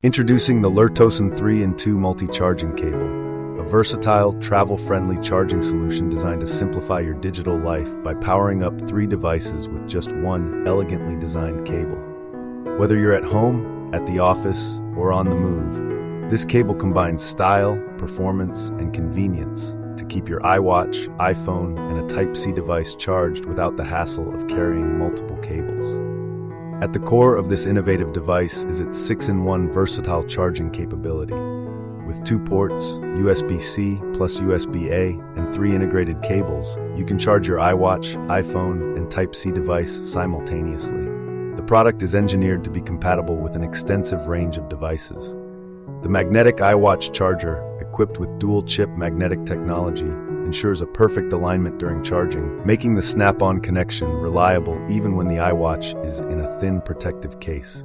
Introducing the LERTOSEN 3-in-2 Multi Charging Cable, a versatile, travel-friendly charging solution designed to simplify your digital life by powering up 3 devices with just one elegantly designed cable. Whether you're at home, at the office, or on the move, this cable combines style, performance, and convenience to keep your iWatch, iPhone, and a Type-C device charged without the hassle of carrying multiple cables. At the core of this innovative device is its 6-in-1 versatile charging capability. With 2 ports, USB-C plus USB-A, and 3 integrated cables, you can charge your iWatch, iPhone, and Type-C device simultaneously. The product is engineered to be compatible with an extensive range of devices. The magnetic iWatch charger, equipped with dual-chip magnetic technology, ensures a perfect alignment during charging, making the snap-on connection reliable even when the iWatch is in a thin protective case.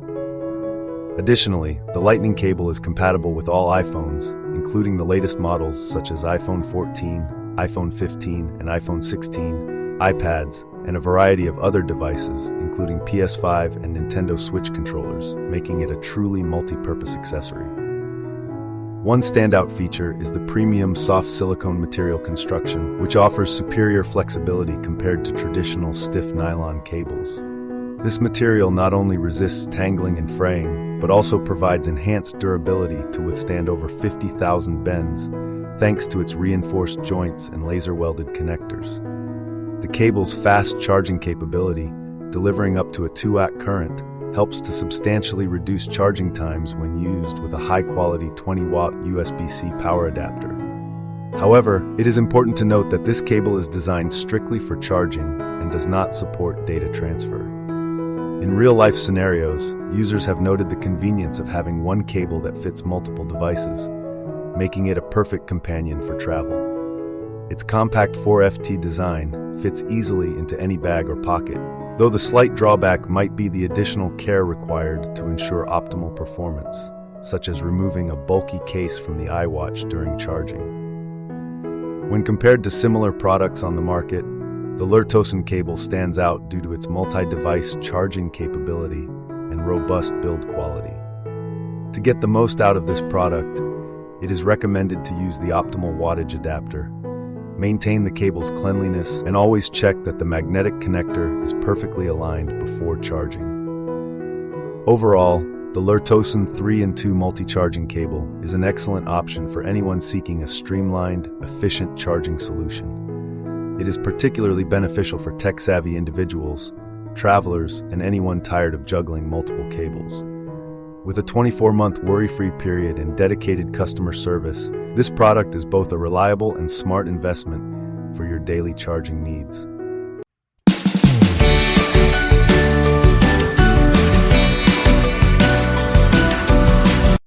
Additionally, the Lightning cable is compatible with all iPhones, including the latest models such as iPhone 14, iPhone 15, and iPhone 16, iPads, and a variety of other devices, including PS5 and Nintendo Switch controllers, making it a truly multi-purpose accessory. One standout feature is the premium soft silicone material construction, which offers superior flexibility compared to traditional stiff nylon cables. This material not only resists tangling and fraying, but also provides enhanced durability to withstand over 50,000 bends, thanks to its reinforced joints and laser-welded connectors. The cable's fast charging capability, delivering up to a 2-amp current, helps to substantially reduce charging times when used with a high-quality 20-watt USB-C power adapter. However, it is important to note that this cable is designed strictly for charging and does not support data transfer. In real-life scenarios, users have noted the convenience of having one cable that fits multiple devices, making it a perfect companion for travel. Its compact 4FT design fits easily into any bag or pocket, though the slight drawback might be the additional care required to ensure optimal performance, such as removing a bulky case from the iWatch during charging. When compared to similar products on the market, the LERTOSEN cable stands out due to its multi-device charging capability and robust build quality. To get the most out of this product, it is recommended to use the optimal wattage adapter. Maintain the cable's cleanliness, and always check that the magnetic connector is perfectly aligned before charging. Overall, the LERTOSEN 3-in-2 multi-charging cable is an excellent option for anyone seeking a streamlined, efficient charging solution. It is particularly beneficial for tech-savvy individuals, travelers, and anyone tired of juggling multiple cables. With a 24-month worry-free period and dedicated customer service, this product is both a reliable and smart investment for your daily charging needs.